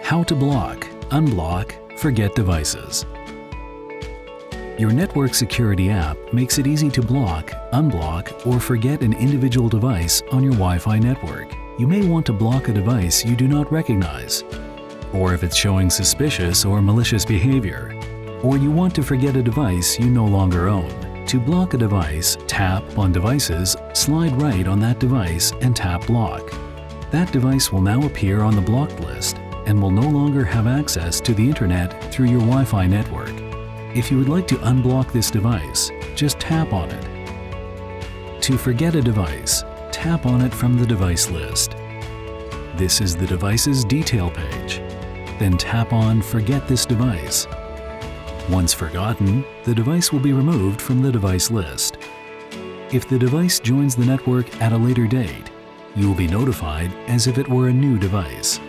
How to block, unblock, forget devices. Your network security app makes it easy to block, unblock, or forget an individual device on your Wi-Fi network. You may want to block a device you do not recognize, or if it's showing suspicious or malicious behavior, or you want to forget a device you no longer own. To block a device, tap on Devices, slide right on that device and tap Block. That device will now appear on the blocked list and will no longer have access to the internet through your Wi-Fi network. If you would like to unblock this device, just tap on it. To forget a device, tap on it from the device list. This is the device's detail page. Then tap on Forget this device. Once forgotten, the device will be removed from the device list. If the device joins the network at a later date, you will be notified as if it were a new device.